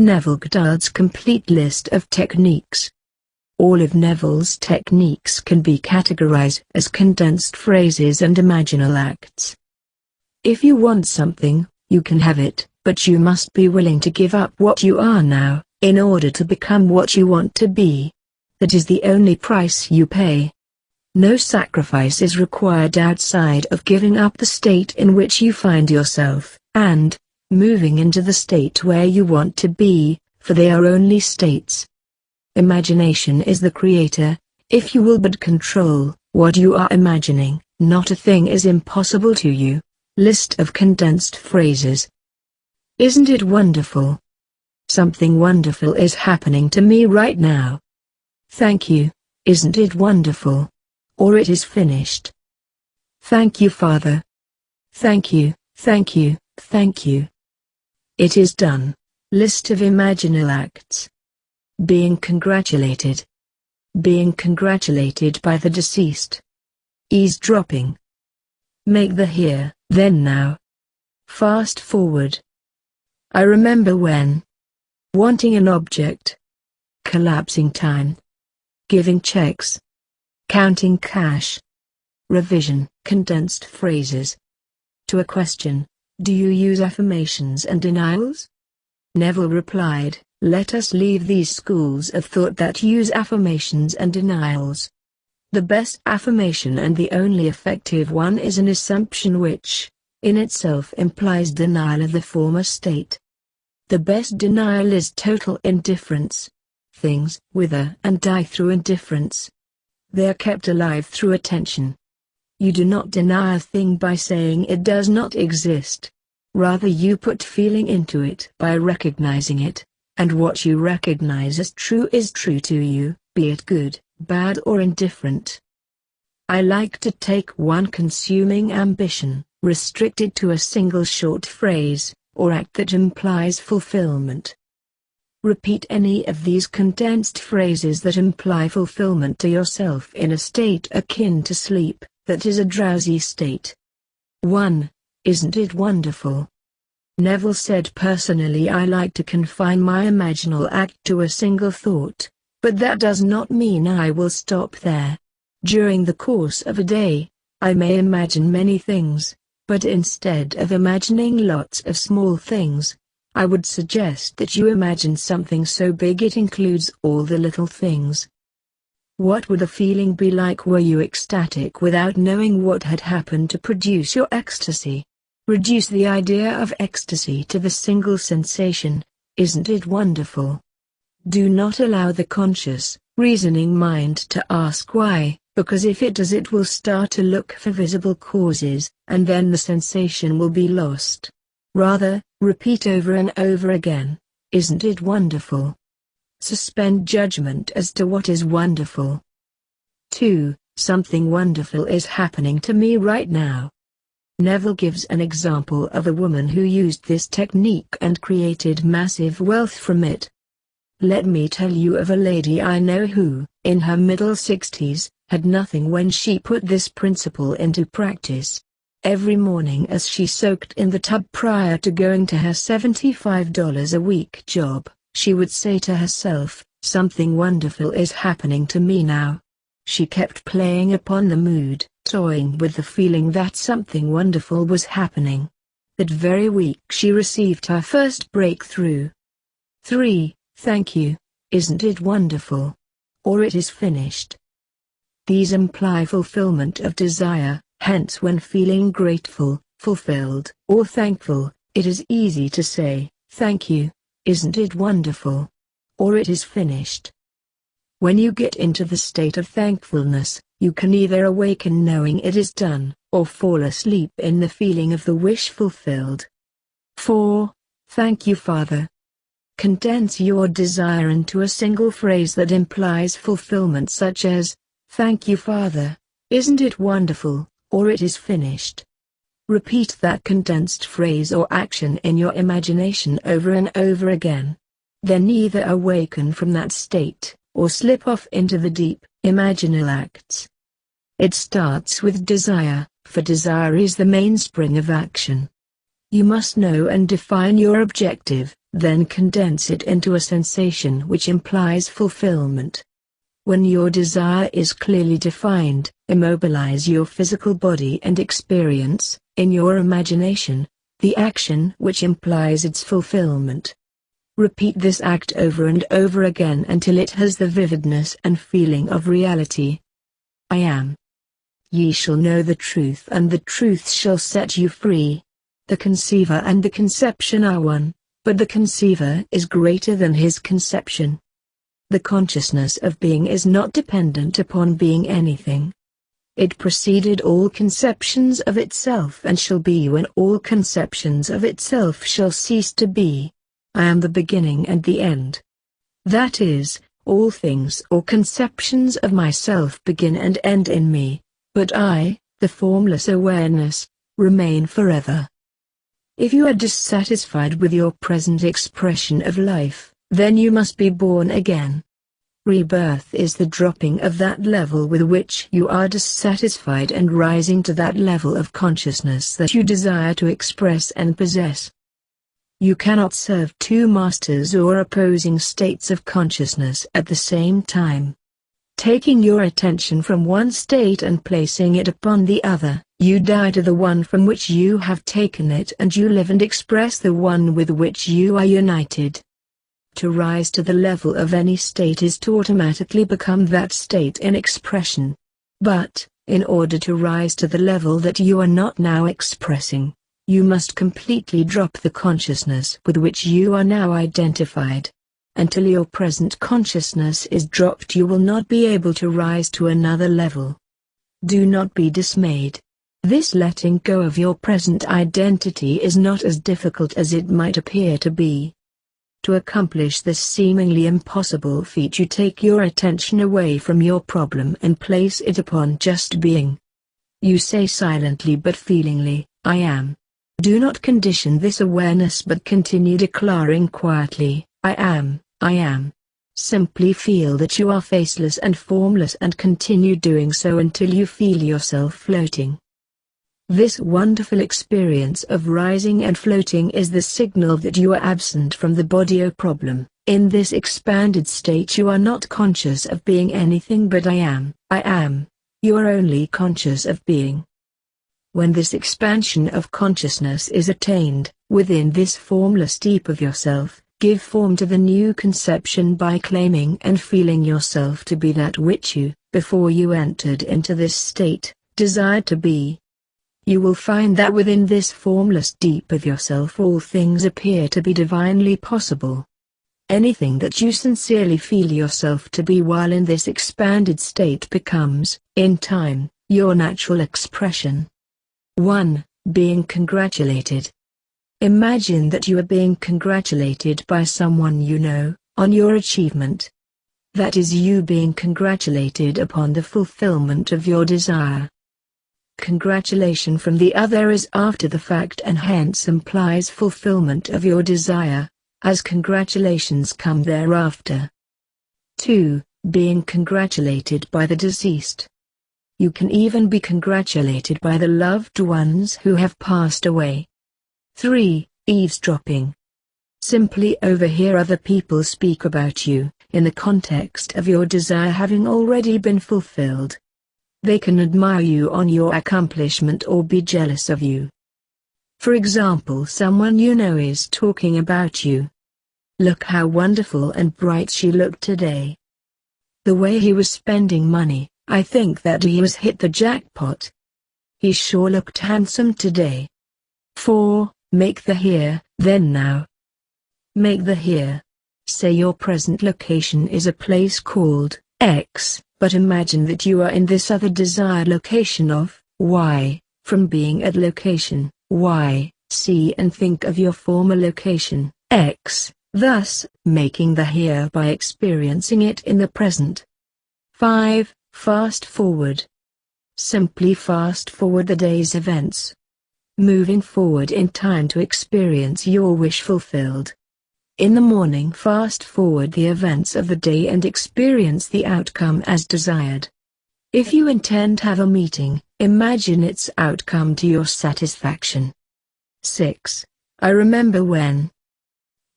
Neville Goddard's complete list of techniques. All of Neville's techniques can be categorized as condensed phrases and imaginal acts. If you want something, you can have it, but you must be willing to give up what you are now, in order to become what you want to be. That is the only price you pay. No sacrifice is required outside of giving up the state in which you find yourself, and moving into the state where you want to be, for they are only states. Imagination is the creator. If you will but control what you are imagining, not a thing is impossible to you. List of condensed phrases. Isn't it wonderful? Something wonderful is happening to me right now. Thank you. Isn't it wonderful? Or it is finished. Thank you, Father. Thank you, thank you, thank you. It is done. List of imaginal acts. Being congratulated. Being congratulated by the deceased. Eavesdropping. Make the here, then now. Fast forward. I remember when. Wanting an object. Collapsing time. Giving checks. Counting cash. Revision. Condensed phrases. To a question, do you use affirmations and denials? Neville replied, let us leave these schools of thought that use affirmations and denials. The best affirmation and the only effective one is an assumption which, in itself implies denial of the former state. The best denial is total indifference. Things wither and die through indifference. They are kept alive through attention. You do not deny a thing by saying it does not exist. Rather you put feeling into it by recognizing it, and what you recognize as true is true to you, be it good, bad or indifferent. I like to take one consuming ambition, restricted to a single short phrase, or act that implies fulfillment. Repeat any of these condensed phrases that imply fulfillment to yourself in a state akin to sleep, that is a drowsy state. 1. Isn't it wonderful? Neville said, personally I like to confine my imaginal act to a single thought, but that does not mean I will stop there. During the course of a day, I may imagine many things, but instead of imagining lots of small things, I would suggest that you imagine something so big it includes all the little things. What would the feeling be like were you ecstatic without knowing what had happened to produce your ecstasy? Reduce the idea of ecstasy to the single sensation, isn't it wonderful? Do not allow the conscious, reasoning mind to ask why, because if it does it will start to look for visible causes, and then the sensation will be lost. Rather, repeat over and over again, isn't it wonderful? Suspend judgment as to what is wonderful. 2. Something wonderful is happening to me right now. Neville gives an example of a woman who used this technique and created massive wealth from it. Let me tell you of a lady I know who, in her middle 60s, had nothing when she put this principle into practice. Every morning as she soaked in the tub prior to going to her $75 a week job, she would say to herself, something wonderful is happening to me now. She kept playing upon the mood, toying with the feeling that something wonderful was happening. That very week she received her first breakthrough. 3. Thank you, isn't it wonderful? Or it is finished. These imply fulfillment of desire. Hence when feeling grateful, fulfilled, or thankful, it is easy to say, thank you, isn't it wonderful? Or it is finished. When you get into the state of thankfulness, you can either awaken knowing it is done, or fall asleep in the feeling of the wish fulfilled. 4. Thank you, Father. Condense your desire into a single phrase that implies fulfillment, such as, thank you, Father, isn't it wonderful? Or it is finished. Repeat that condensed phrase or action in your imagination over and over again. Then either awaken from that state, or slip off into the deep, imaginal acts. It starts with desire, for desire is the mainspring of action. You must know and define your objective, then condense it into a sensation which implies fulfillment. When your desire is clearly defined, immobilize your physical body and experience, in your imagination, the action which implies its fulfillment. Repeat this act over and over again until it has the vividness and feeling of reality. I am. Ye shall know the truth, and the truth shall set you free. The conceiver and the conception are one, but the conceiver is greater than his conception. The consciousness of being is not dependent upon being anything. It preceded all conceptions of itself and shall be when all conceptions of itself shall cease to be. I am the beginning and the end. That is, all things or conceptions of myself begin and end in me, but I, the formless awareness, remain forever. If you are dissatisfied with your present expression of life, then you must be born again. Rebirth is the dropping of that level with which you are dissatisfied and rising to that level of consciousness that you desire to express and possess. You cannot serve two masters or opposing states of consciousness at the same time. Taking your attention from one state and placing it upon the other, you die to the one from which you have taken it, and you live and express the one with which you are united. To rise to the level of any state is to automatically become that state in expression. But, in order to rise to the level that you are not now expressing, you must completely drop the consciousness with which you are now identified. Until your present consciousness is dropped, you will not be able to rise to another level. Do not be dismayed. This letting go of your present identity is not as difficult as it might appear to be. To accomplish this seemingly impossible feat, you take your attention away from your problem and place it upon just being. You say silently but feelingly, I am. Do not condition this awareness but continue declaring quietly, I am, I am. Simply feel that you are faceless and formless and continue doing so until you feel yourself floating. This wonderful experience of rising and floating is the signal that you are absent from the body problem. In this expanded state you are not conscious of being anything but I am. You are only conscious of being. When this expansion of consciousness is attained, within this formless deep of yourself, give form to the new conception by claiming and feeling yourself to be that which you, before you entered into this state, desired to be. You will find that within this formless deep of yourself all things appear to be divinely possible. Anything that you sincerely feel yourself to be while in this expanded state becomes, in time, your natural expression. 1. Being congratulated. Imagine that you are being congratulated by someone you know, on your achievement. That is you being congratulated upon the fulfillment of your desire. Congratulation from the other is after the fact and hence implies fulfillment of your desire, as congratulations come thereafter. 2. Being congratulated by the deceased. You can even be congratulated by the loved ones who have passed away. 3. Eavesdropping. Simply overhear other people speak about you, in the context of your desire having already been fulfilled. They can admire you on your accomplishment or be jealous of you. For example, someone you know is talking about you. Look how wonderful and bright she looked today. The way he was spending money, I think that he has hit the jackpot. He sure looked handsome today. 4. Make the here, then now. Make the here. Say your present location is a place called X, but imagine that you are in this other desired location of Y, from being at location Y, see and think of your former location X, thus making the here by experiencing it in the present. 5. Fast forward. Simply fast forward the day's events. Moving forward in time to experience your wish fulfilled. In the morning, fast forward the events of the day and experience the outcome as desired. If you intend to have a meeting, imagine its outcome to your satisfaction. 6. I remember when.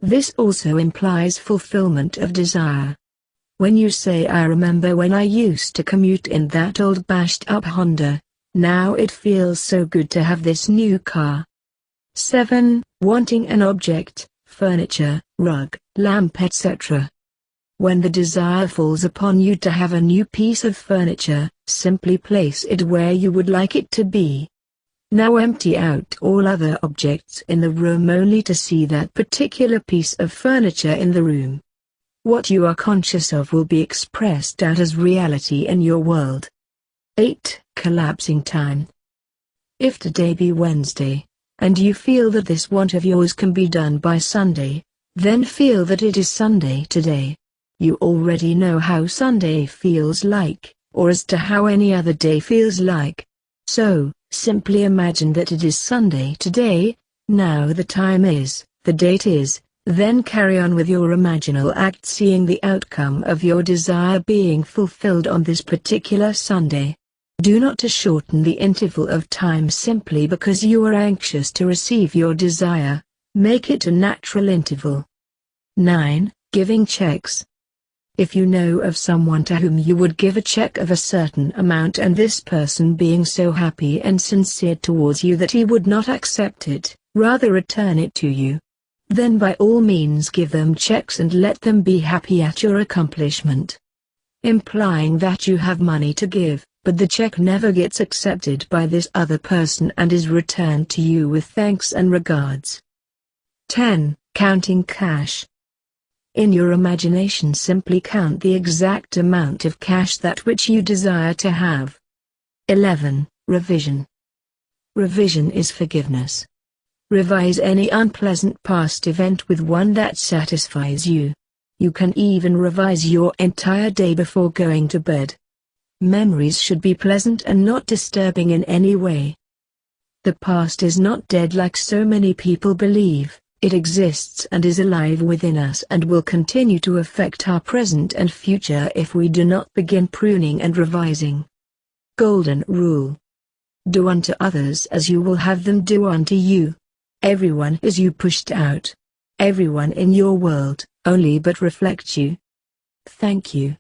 This also implies fulfillment of desire. When you say I remember when I used to commute in that old bashed up Honda, now it feels so good to have this new car. 7. Wanting an object, furniture, rug, lamp etc. When the desire falls upon you to have a new piece of furniture, simply place it where you would like it to be. Now empty out all other objects in the room only to see that particular piece of furniture in the room. What you are conscious of will be expressed out as reality in your world. 8. Collapsing time. If today be Wednesday, and you feel that this want of yours can be done by Sunday, then feel that it is Sunday today. You already know how Sunday feels like, or as to how any other day feels like. So, simply imagine that it is Sunday today, now the time is, the date is, then carry on with your imaginal act, seeing the outcome of your desire being fulfilled on this particular Sunday. Do not to shorten the interval of time simply because you are anxious to receive your desire, make it a natural interval. 9. Giving checks. If you know of someone to whom you would give a check of a certain amount and this person being so happy and sincere towards you that he would not accept it, rather return it to you, then by all means give them checks and let them be happy at your accomplishment. Implying that you have money to give, but the check never gets accepted by this other person and is returned to you with thanks and regards. 10. Counting cash. In your imagination simply count the exact amount of cash that which you desire to have. 11. Revision. Revision is forgiveness. Revise any unpleasant past event with one that satisfies you. You can even revise your entire day before going to bed. Memories should be pleasant and not disturbing in any way. The past is not dead like so many people believe. It exists and is alive within us and will continue to affect our present and future if we do not begin pruning and revising. Golden Rule. Do unto others as you will have them do unto you. Everyone is you pushed out. Everyone in your world only but reflects you. Thank you.